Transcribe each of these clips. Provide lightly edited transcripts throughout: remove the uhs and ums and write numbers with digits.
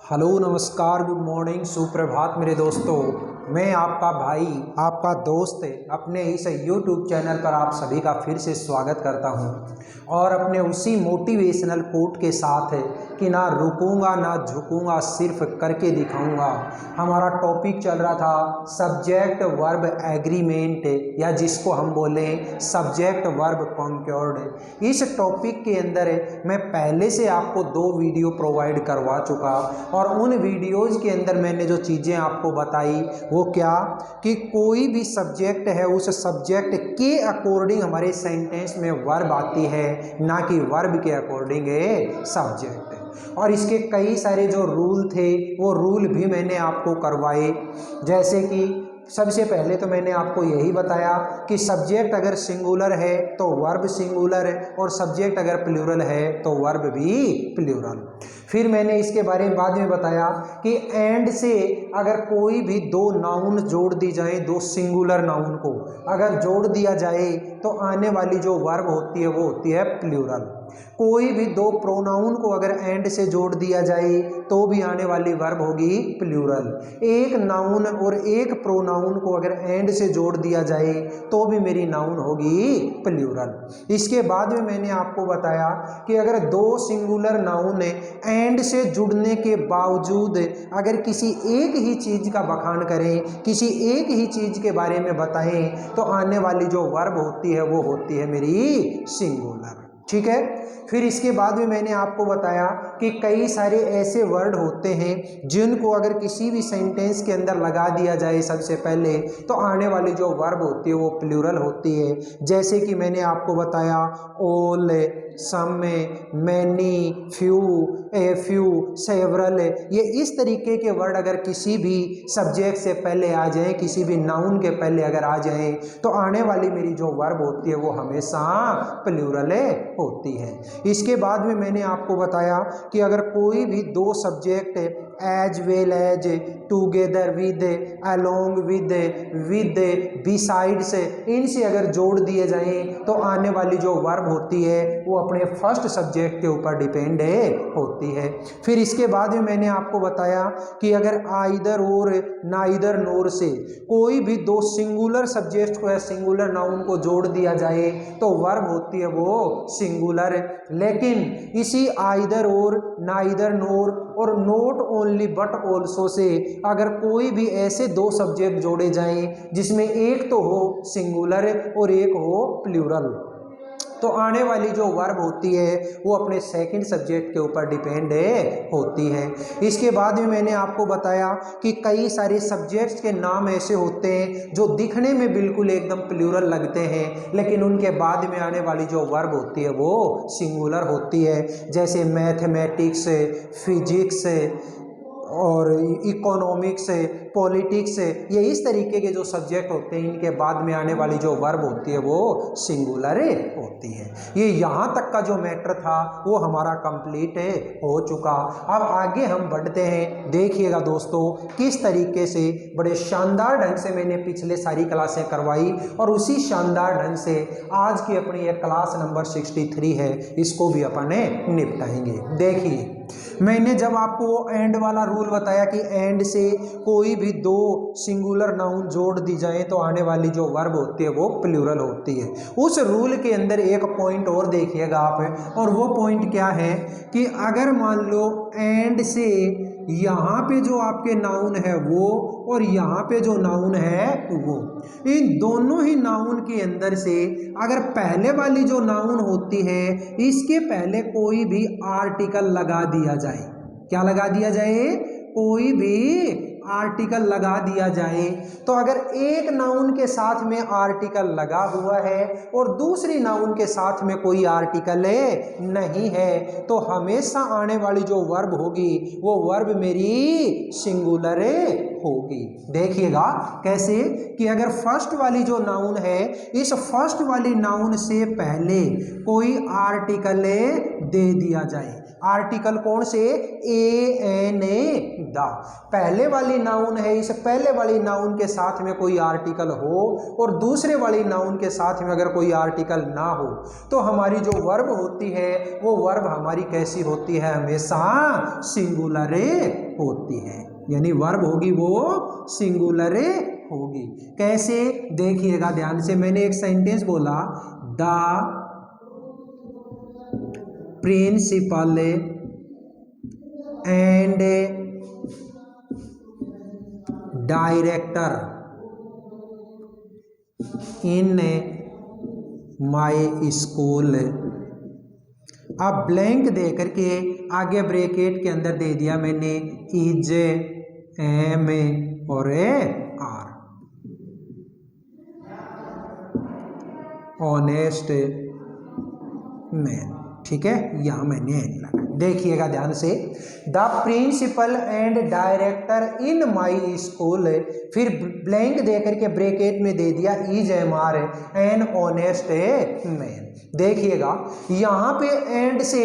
Hello नमस्कार good morning सुप्रभात मेरे दोस्तों। मैं आपका भाई आपका दोस्त अपने इस यूट्यूब चैनल पर आप सभी का फिर से स्वागत करता हूं और अपने उसी मोटिवेशनल कोट के साथ कि ना रुकूंगा ना झुकूंगा सिर्फ करके दिखाऊंगा। हमारा टॉपिक चल रहा था सब्जेक्ट वर्ब एग्रीमेंट या जिसको हम बोले सब्जेक्ट वर्ब कॉन्क्योर्ड। इस टॉपिक के अंदर मैं पहले से आपको 2 वीडियो प्रोवाइड करवा चुका और उन वीडियोज़ के अंदर मैंने जो चीज़ें आपको बताई वो क्या कि कोई भी सब्जेक्ट है उस सब्जेक्ट के अकॉर्डिंग हमारे सेंटेंस में वर्ब आती है, ना कि वर्ब के अकॉर्डिंग सब्जेक्ट। और इसके कई सारे जो रूल थे वो रूल भी मैंने आपको करवाए। जैसे कि सबसे पहले तो मैंने आपको यही बताया कि सब्जेक्ट अगर सिंगुलर है तो वर्ब सिंगुलर है और सब्जेक्ट अगर प्लूरल है तो वर्ब भी प्लूरल। फिर मैंने इसके बारे में बाद में बताया कि एंड से अगर कोई भी 2 नाउन जोड़ दी जाए, 2 सिंगुलर नाउन को अगर जोड़ दिया जाए तो आने वाली जो वर्ब होती है वो होती है प्लूरल। कोई भी 2 प्रोनाउन को अगर एंड से जोड़ दिया जाए तो भी आने वाली वर्ब होगी प्लूरल। एक नाउन और एक प्रोनाउन को अगर एंड से जोड़ दिया जाए तो भी मेरी नाउन होगी प्लूरल। इसके बाद में मैंने आपको बताया कि अगर 2 सिंगुलर नाउन एंड से जुड़ने के बावजूद अगर किसी एक ही चीज़ का बखान करें, किसी एक ही चीज़ के बारे में बताएं तो आने वाली जो वर्ब होती है वो होती है मेरी सिंगुलर। ठीक है। फिर इसके बाद में मैंने आपको बताया कि कई सारे ऐसे वर्ड होते हैं जिनको अगर किसी भी सेंटेंस के अंदर लगा दिया जाए सबसे पहले तो आने वाली जो वर्ब होती है वो प्लूरल होती है। जैसे कि मैंने आपको बताया all, some, many, few, a few, several, ये इस तरीके के वर्ड अगर किसी भी सब्जेक्ट से पहले आ जाए, किसी भी नाउन के पहले अगर आ जाए तो आने वाली मेरी जो वर्ब होती है वो हमेशा प्लूरल होती है। इसके बाद में मैंने आपको बताया कि अगर कोई भी 2 subject as well as, together with, along with, besides, इनसे अगर जोड़ दिए जाएं तो आने वाली जो वर्ब होती है वो अपने फर्स्ट सब्जेक्ट के ऊपर डिपेंड होती है। फिर इसके बाद में मैंने आपको बताया कि अगर आइदर और, नाइदर नोर से कोई भी 2 सिंगुलर सब्जेक्ट को या सिंगुलर नाउन को जोड़ दिया जाए तो वर्ब होती है वो सिंगुलर। लेकिन इसी आइदर और, नाइदर नोर और not only but also say अगर कोई भी ऐसे 2 सब्जेक्ट जोड़े जाएं जिसमें एक तो हो सिंगुलर और एक हो प्लूरल तो आने वाली जो वर्ब होती है वो अपने सेकंड सब्जेक्ट के ऊपर डिपेंड होती है। इसके बाद में मैंने आपको बताया कि कई सारे सब्जेक्ट्स के नाम ऐसे होते हैं जो दिखने में बिल्कुल एकदम प्लूरल लगते हैं लेकिन उनके बाद में आने वाली जो वर्ब होती है वो सिंगुलर होती है। जैसे मैथमेटिक्स, फिजिक्स और इकोनॉमिक्स, पॉलिटिक्स, ये इस तरीके के जो सब्जेक्ट होते हैं इनके बाद में आने वाली जो वर्ब होती है वो सिंगुलर होती है। ये यहाँ तक का जो मैटर था वो हमारा कंप्लीट हो चुका। अब आगे हम बढ़ते हैं। देखिएगा दोस्तों किस तरीके से बड़े शानदार ढंग से मैंने पिछले सारी क्लासें करवाई और उसी शानदार ढंग से आज की अपनी एक क्लास नंबर 63 है इसको भी अपन निपटाएंगे। देखिए मैंने जब आपको एंड वाला रूल बताया कि एंड से कोई भी 2 सिंगुलर नाउन जोड़ दी जाए तो आने वाली जो वर्ब होती है वो प्लूरल होती है। उस रूल के अंदर एक पॉइंट और देखिएगा आप, और वो पॉइंट क्या है कि अगर मान लो एंड से यहाँ पे जो आपके नाउन है वो और यहाँ पे जो नाउन है वो, इन दोनों ही नाउन के अंदर से अगर पहले वाली जो नाउन होती है इसके पहले कोई भी आर्टिकल लगा दिया जाए, क्या लगा दिया जाए, कोई भी आर्टिकल लगा दिया जाए तो अगर एक नाउन के साथ में आर्टिकल लगा हुआ है और दूसरी नाउन के साथ में कोई आर्टिकल नहीं है तो हमेशा आने वाली जो वर्ब होगी वो वर्ब मेरी सिंगुलर होगी। देखिएगा कैसे कि अगर फर्स्ट वाली जो नाउन है इस फर्स्ट वाली नाउन से पहले कोई आर्टिकल दे दिया जाए आर्टिकल कौन से? A N A, the. पहले वाली नाउन है, इस पहले वाली नाउन के साथ में कोई आर्टिकल हो और दूसरे वाली नाउन के साथ में अगर कोई आर्टिकल ना हो तो हमारी जो वर्ब होती है वो वर्ब हमारी कैसी होती है? हमेशा सिंगुलर होती है, यानी वर्ब होगी वो सिंगुलर होगी। कैसे? देखिएगा ध्यान से, मैंने एक सेंटेंस बोला, the principal and director in my school. अब ब्लैंक दे करके आगे ब्रैकेट के अंदर दे दिया मैंने इज, एम और आर। ऑनेस्ट मैन, ठीक है, यहां मैंने एन लगा। देखिएगा ध्यान से, the principal and director in my school, फिर ब्लैंक दे करके ब्रैकेट में दे दिया is, am are, an honest man. देखिएगा यहाँ पे एंड से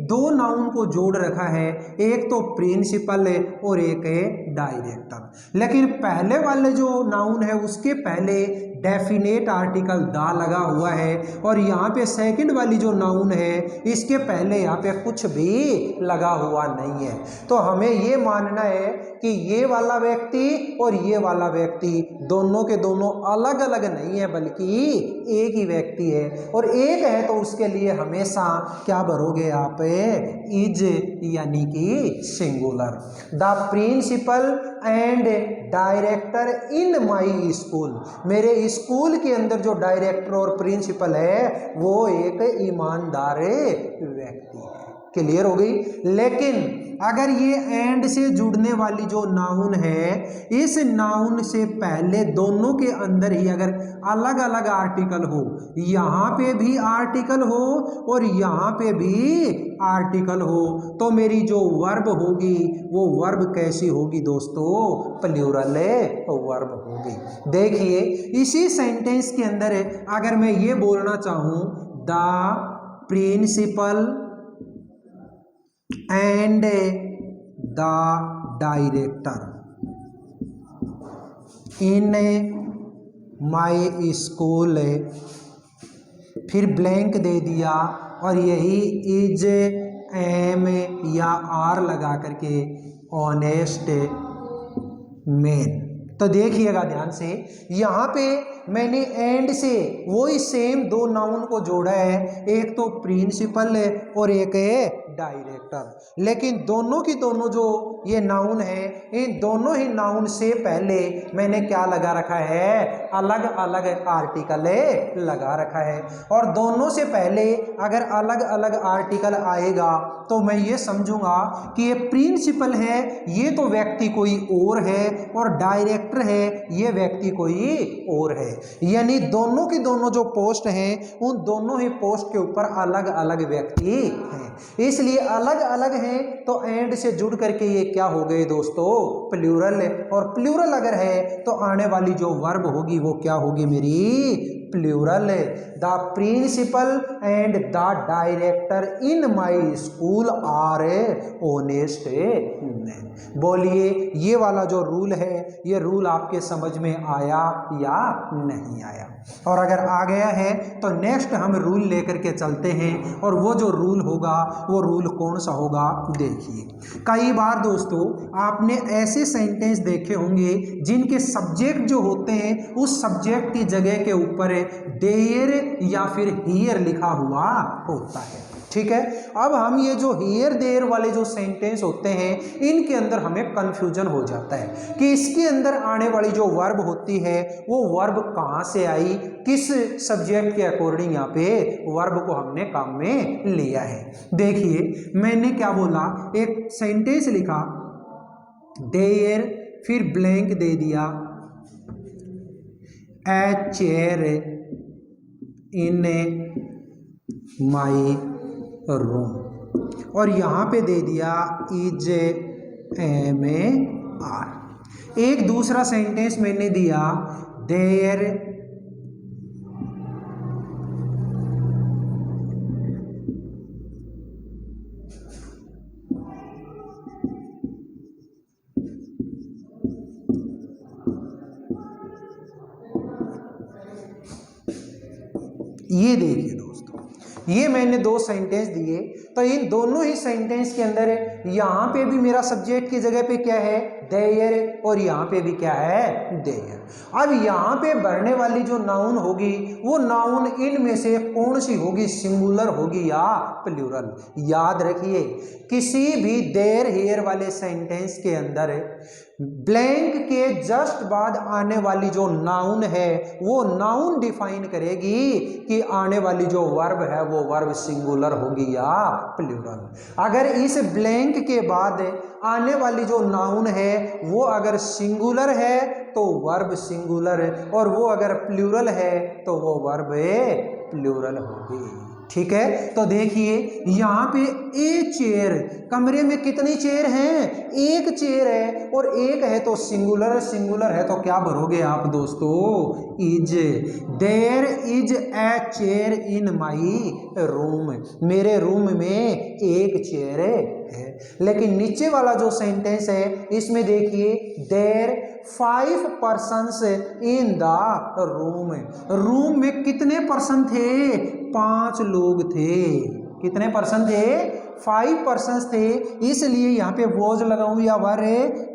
दो नाउन को जोड़ रखा है, एक तो प्रिंसिपल और एक है डायरेक्टर। लेकिन पहले वाले जो नाउन है उसके पहले डेफिनेट आर्टिकल दा लगा हुआ है और यहाँ पे सेकंड वाली जो नाउन है इसके पहले यहाँ पे कुछ भी लगा हुआ नहीं है। तो हमें ये मानना है कि ये वाला व्यक्ति और ये वाला व्यक्ति दोनों के दोनों अलग अलग नहीं है बल्कि एक ही व्यक्ति है, और एक है तो उसके लिए हमेशा क्या भरोगे आप? इज, यानी कि singular. The principal and director in my school, मेरे स्कूल के अंदर जो डायरेक्टर और प्रिंसिपल है वो एक ईमानदार व्यक्ति है। क्लियर हो गई? लेकिन अगर ये एंड से जुड़ने वाली जो नाउन है, इस नाउन से पहले दोनों के अंदर ही अगर अलग अलग आर्टिकल हो, यहाँ पे भी आर्टिकल हो और यहाँ पे भी आर्टिकल हो, तो मेरी जो वर्ब होगी वो वर्ब कैसी होगी दोस्तों? प्लूरल वर्ब होगी। देखिए इसी सेंटेंस के अंदर अगर मैं ये बोलना चाहूँ, the principal and the director in my school, फिर ब्लैंक दे दिया और यही इज, एम या आर लगा करके ऑनेस्ट मैन। तो देखिएगा ध्यान से, यहाँ पे मैंने एंड से वही सेम दो नाउन को जोड़ा है, एक तो प्रिंसिपल और एक है डायरेक्टर। लेकिन दोनों की दोनों जो ये नाउन है, इन दोनों ही नाउन से पहले मैंने क्या लगा रखा है? अलग अलग आर्टिकल लगा रखा है। और दोनों से पहले अगर अलग अलग आर्टिकल आएगा तो मैं ये समझूंगा कि ये प्रिंसिपल है, ये तो व्यक्ति कोई और है, और डायरेक्टर है, ये व्यक्ति कोई और है। यानी दोनों की दोनों जो पोस्ट हैं उन दोनों ही पोस्ट के ऊपर अलग अलग व्यक्ति हैं, इसलिए अलग अलग हैं तो एंड से जुड़ करके ये क्या हो गए दोस्तों? प्लूरल। और प्लूरल अगर है तो आने वाली जो वर्ब होगी वो क्या होगी मेरी? Plural. The principal and the director in my school are honest man. बोलिए ये वाला जो रूल है, ये रूल आपके समझ में आया या नहीं आया? और अगर आ गया है तो नेक्स्ट हम रूल लेकर के चलते हैं, और वो जो रूल होगा वो रूल कौन सा होगा? देखिए कई बार दोस्तों आपने ऐसे सेंटेंस देखे होंगे जिनके सब्जेक्ट जो होते हैं उस सब्जेक्ट की जगह के ऊपर देयर या फिर हियर लिखा हुआ होता है। ठीक है, अब हम ये जो हियर देयर वाले जो सेंटेंस होते हैं इनके अंदर हमें कंफ्यूजन हो जाता है कि इसके अंदर आने वाली जो वर्ब होती है वो वर्ब कहाँ से आई, किस सब्जेक्ट के अकॉर्डिंग यहाँ पे वर्ब को हमने काम में लिया है। देखिए मैंने क्या बोला, एक सेंटेंस लिखा देयर, फिर ब्लैंक दे दिया, ए चेयर इन माई रूम, और यहाँ पे दे दिया इज, एम आर। एक दूसरा सेंटेंस मैंने दिया देयर ये देखिए दोस्तों, ये मैंने दो सेंटेंस दिए, तो इन दोनों ही सेंटेंस के अंदर यहाँ पे भी मेरा सब्जेक्ट की जगह पे क्या है, देयर, और यहाँ पे भी क्या है, देयर। अब यहाँ पे बढ़ने वाली जो नाउन होगी वो नाउन इनमें से कौन सी होगी, सिंगुलर होगी या प्लूरल। याद रखिए, किसी भी देयर हेयर वाले सेंटेंस के अंदर ब्लैंक के जस्ट बाद आने वाली जो नाउन है वो नाउन डिफाइन करेगी कि आने वाली जो वर्ब है वो वर्ब सिंगुलर होगी या प्लूरल। अगर इस ब्लैंक के बाद आने वाली जो नाउन है वो अगर सिंगुलर है तो वर्ब सिंगुलर, और वो अगर प्लूरल है तो वो वर्ब प्लूरल होगी। ठीक है, तो देखिए यहाँ पे ए चेयर, कमरे में कितनी चेयर हैं, एक चेयर है, और एक है तो सिंगुलर, सिंगुलर है तो क्या भरोगे आप दोस्तों, is. There is a chair in my room, मेरे रूम में एक चेयर है। लेकिन नीचे वाला जो सेंटेंस है इसमें देखिए, there 5 persons in the room, room में कितने पर्सन थे, 5 लोग थे। कितने पर्सन थे, 5 persons थे, इसलिए यहाँ पे वॉज लगाऊं या वर,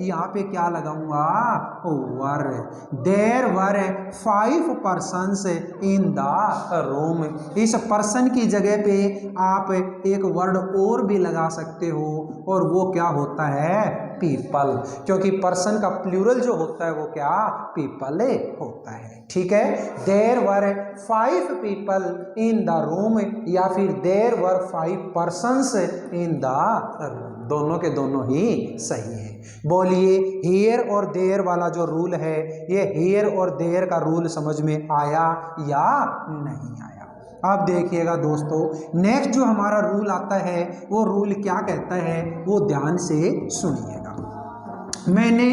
यहाँ पे क्या लगाऊंगा, were. There were 5 persons in the room. इस पर्सन की जगह पे आप एक वर्ड और भी लगा सकते हो, और वो क्या होता है, पीपल, क्योंकि पर्सन का प्लूरल जो होता है वो क्या, पीपल होता है। ठीक है, there were 5 people in the room, या फिर there were 5 persons in the room, दोनों के दोनों ही सही है। बोलिए, हियर और देयर वाला जो रूल है, ये हियर और देयर का रूल समझ में आया या नहीं आया। अब देखिएगा दोस्तों, नेक्स्ट जो हमारा रूल आता है वो रूल क्या कहता है, वो ध्यान से सुनिएगा। मैंने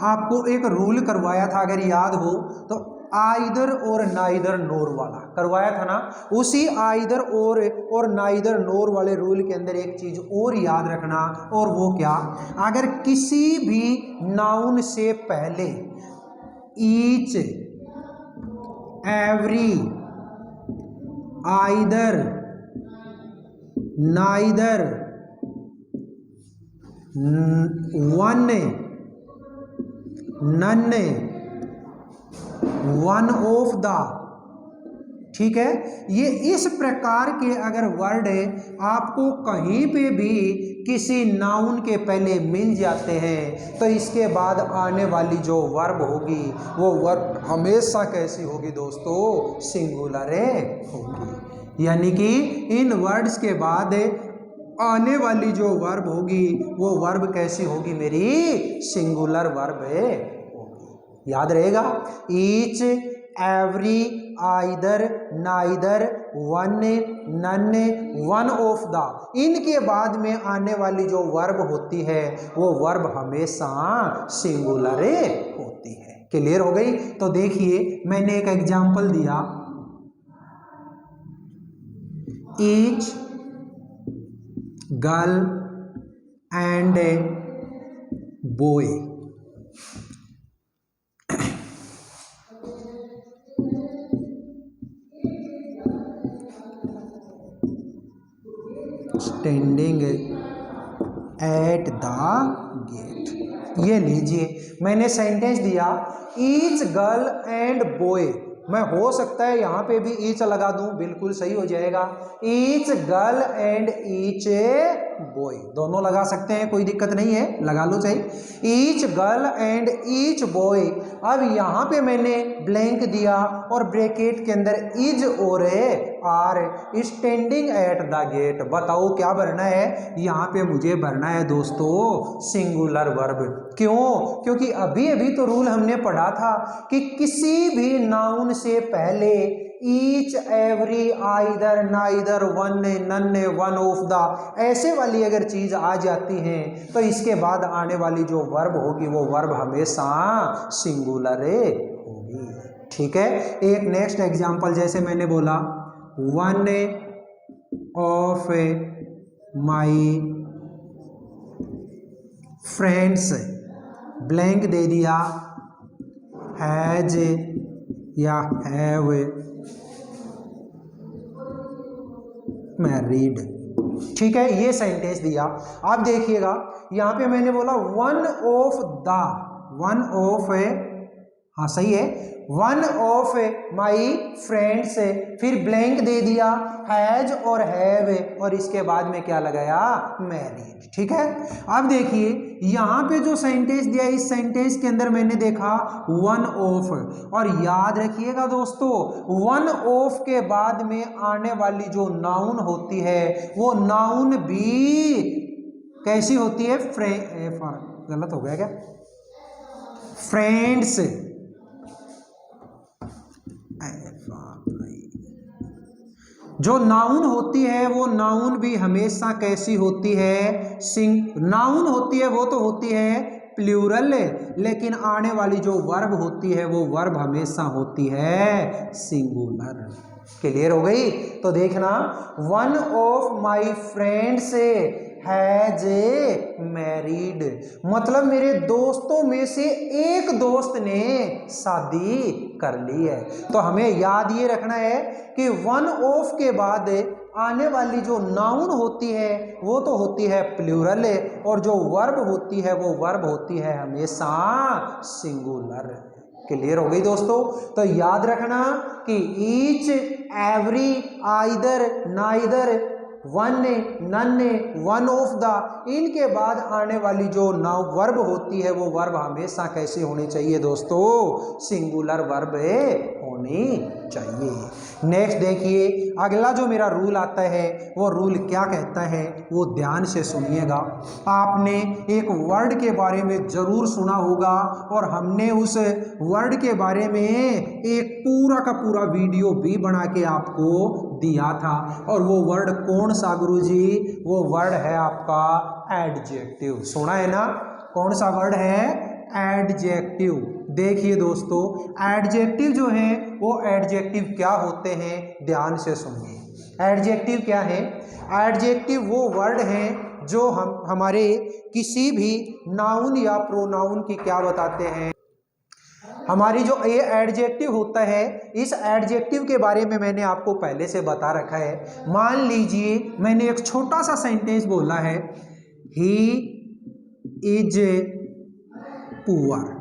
आपको एक रूल करवाया था, अगर याद हो तो, आइदर और नाइदर नोर वाला करवाया था ना। उसी आइदर और नाइदर नोर वाले रूल के अंदर एक चीज और याद रखना, और वो क्या, अगर किसी भी नाउन से पहले each, every, either, neither, one, none, one of the, ठीक है, ये इस प्रकार के अगर वर्ड आपको कहीं पे भी किसी नाउन के पहले मिल जाते हैं तो इसके बाद आने वाली जो वर्ब होगी वो वर्ब हमेशा कैसी होगी दोस्तों, सिंगुलर होगी। यानी कि इन वर्ड्स के बाद आने वाली जो वर्ब होगी वो वर्ब कैसी होगी, मेरी सिंगुलर वर्ब होगी। याद रहेगा, each, every, either, neither, one, none, one of the, इनके बाद में आने वाली जो वर्ब होती है वो वर्ब हमेशा सिंगुलर होती है। क्लियर हो गई? तो देखिए मैंने एक एग्जांपल दिया, each girl and a boy, standing at the gate. ये लीजिए मैंने सेंटेंस दिया, ईच गर्ल एंड बॉय, मैं हो सकता है यहाँ पे भी ईच लगा दूं, बिल्कुल सही हो जाएगा, each girl and each boy, दोनों लगा सकते हैं, कोई दिक्कत नहीं है, लगा लो चाहे, each girl and each boy. अब यहाँ पे मैंने ब्लैंक दिया और ब्रैकेट के अंदर इज और are, standing at the gate. बताओ क्या भरना है, यहाँ पे मुझे भरना है दोस्तों सिंगुलर वर्ब। क्यों? क्योंकि अभी अभी तो रूल हमने पढ़ा था कि किसी भी नाउन से पहले each, every, either, neither, one, none, one of the, ऐसे वाली अगर चीज आ जाती है तो इसके बाद आने वाली जो वर्ब होगी वो वर्ब हमेशा सिंगुलर होगी। ठीक है, एक नेक्स्ट एग्जांपल, जैसे मैंने बोला one of my friends, blank दे दिया, हैज या हैव मैरिड। ठीक है, ये सेंटेंस दिया। अब देखिएगा यहाँ पे मैंने बोला वन ऑफ हाँ सही है, वन ऑफ माई फ्रेंड्स, फिर ब्लैंक दे दिया, हैज और हैव, और इसके बाद में क्या लगाया, मैरिड। ठीक है, अब देखिए यहाँ पे जो सेंटेंस दिया, इस सेंटेंस के अंदर मैंने देखा वन ऑफ, और याद रखिएगा दोस्तों, वन ऑफ के बाद में आने वाली जो नाउन होती है वो नाउन भी कैसी होती है, गलत हो गया क्या, फ्रेंड्स। जो नाउन होती है वो नाउन भी हमेशा कैसी होती है, नाउन होती है वो तो होती है प्लूरल, लेकिन आने वाली जो वर्ब होती है वो वर्ब हमेशा होती है सिंगुलर। क्लियर हो गई? तो देखना, one of my friends has married, मतलब मेरे दोस्तों में से एक दोस्त ने शादी कर ली है। तो हमें याद ये रखना है कि वन ऑफ के बाद आने वाली जो नाउन होती है वो तो होती है प्लूरल, और जो वर्ब होती है वो वर्ब होती है हमेशा सिंगुलर। क्लियर हो गई दोस्तों? तो याद रखना कि each, every, either, neither, one, none, one of the, इनके बाद आने वाली जो नाउ वर्ब होती है वो वर्ब हमेशा कैसे होनी चाहिए दोस्तों, सिंगुलर वर्ब होनी चाहिए। नेक्स्ट देखिए, अगला जो मेरा रूल आता है वो रूल क्या कहता है वो ध्यान से सुनिएगा। आपने एक वर्ड के बारे में जरूर सुना होगा और हमने उस वर्ड के बारे में एक पूरा का पूरा वीडियो भी बना के आपको दिया था, और वो वर्ड कौन सा गुरुजी? वो वर्ड है आपका एडजेक्टिव। सुना है ना? कौन सा वर्ड है? एडजेक्टिव। देखिए दोस्तों, एडजेक्टिव जो है वो एडजेक्टिव क्या होते हैं, ध्यान से सुनिए। एडजेक्टिव क्या है? एडजेक्टिव वो वर्ड हैं जो हमारे किसी भी नाउन या प्रोनाउन की क्या बताते हैं, हमारी जो ये एडजेक्टिव होता है, इस एडजेक्टिव के बारे में मैंने आपको पहले से बता रखा है। मान लीजिए मैंने एक छोटा सा सेंटेंस बोला है, ही इज पुअर।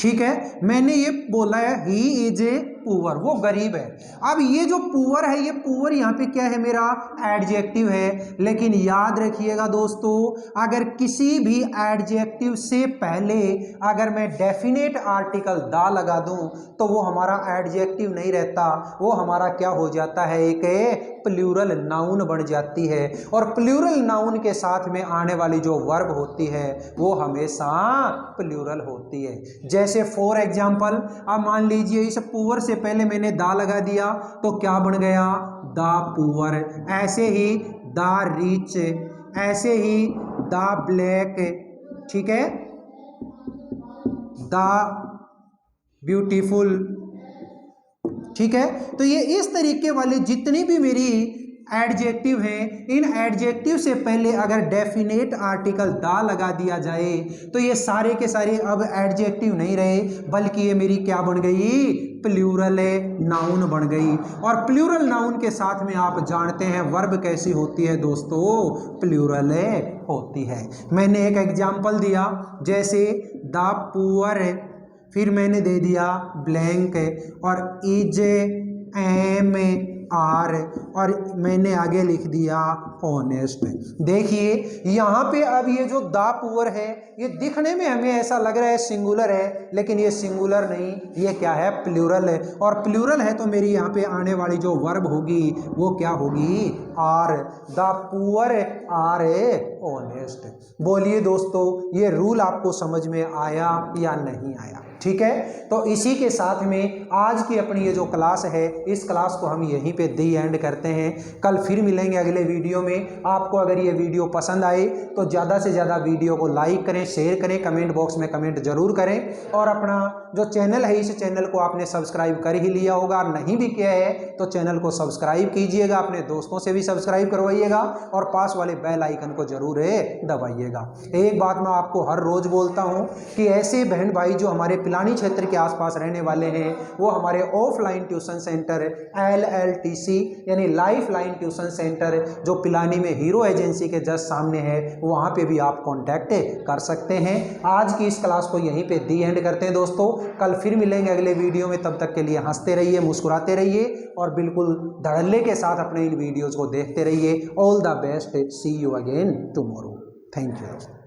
ठीक है, मैंने ये बोला है ही इज ए पुअर, वो गरीब है। अब ये जो पुअर है, ये पुअर यहाँ पे क्या है, मेरा एडजेक्टिव है। लेकिन याद रखिएगा दोस्तों, अगर किसी भी एडजेक्टिव से पहले अगर मैं डेफिनेट आर्टिकल दा लगा दूं तो वो हमारा एडजेक्टिव नहीं रहता, वो हमारा क्या हो जाता है, एक प्लूरल नाउन बन जाती है। और प्लूरल नाउन के साथ में आने वाली जो वर्ब होती है वो हमेशा प्लूरल होती है। जैसे फॉर एग्जाम्पल, अब मान लीजिए इस पुअर से पहले मैंने दा लगा दिया तो क्या बन गया, दा पुअर। ऐसे ही दा रिच, ऐसे ही दा ब्लैक, ठीक है, दा ब्यूटीफुल। ठीक है, तो ये इस तरीके वाले जितनी भी मेरी एडजेक्टिव हैं, इन एडजेक्टिव से पहले अगर डेफिनेट आर्टिकल दा लगा दिया जाए तो ये सारे के सारे अब एडजेक्टिव नहीं रहे, बल्कि ये मेरी क्या बन गई, प्लूरल नाउन बन गई। और प्लूरल नाउन के साथ में आप जानते हैं वर्ब कैसी होती है दोस्तों, प्लूरल होती है। मैंने एक एग्जाम्पल दिया, जैसे द पुअर, फिर मैंने दे दिया ब्लैंक, और इज, एम, आर, और मैंने आगे लिख दिया ऑनेस्ट। देखिए यहाँ पे अब ये जो दा पुअर है, ये दिखने में हमें ऐसा लग रहा है सिंगुलर है, लेकिन ये सिंगुलर नहीं, ये क्या है, प्लूरल है। और प्लूरल है तो मेरी यहाँ पे आने वाली जो वर्ब होगी वो क्या होगी, are. The poor are honest. बोलिए दोस्तों, ये रूल आपको समझ में आया या नहीं आया? ठीक है, तो इसी के साथ में आज की अपनी ये जो क्लास है, इस क्लास को हम यहीं पे दी एंड करते हैं। कल फिर मिलेंगे अगले वीडियो में। आपको अगर ये वीडियो पसंद आए तो ज़्यादा से ज़्यादा वीडियो को लाइक करें, शेयर करें, कमेंट बॉक्स में कमेंट जरूर करें। और अपना जो चैनल है, इस चैनल को आपने सब्सक्राइब कर ही लिया होगा, नहीं भी किया है तो चैनल को सब्सक्राइब कीजिएगा, अपने दोस्तों से भी सब्सक्राइब करवाइएगा, और पास वाले बेल आइकन को जरूर दबाइएगा। एक बात मैं आपको हर रोज़ बोलता हूँ कि ऐसे बहन भाई जो हमारे पिलानी क्षेत्र के आसपास रहने वाले हैं वो हमारे ऑफलाइन ट्यूशन सेंटर LLTC यानी लाइफ लाइन ट्यूशन सेंटर जो पिलानी में हीरो एजेंसी के जस्ट सामने है, वहाँ पे भी आप कॉन्टैक्ट कर सकते हैं। आज की इस क्लास को यहीं पे दी एंड करते हैं दोस्तों। कल फिर मिलेंगे अगले वीडियो में, तब तक के लिए हंसते रहिए, मुस्कुराते रहिए और बिल्कुल धड़ल्ले के साथ अपने इन वीडियोज़ को देखते रहिए। All the best, see you again tomorrow. Thank you.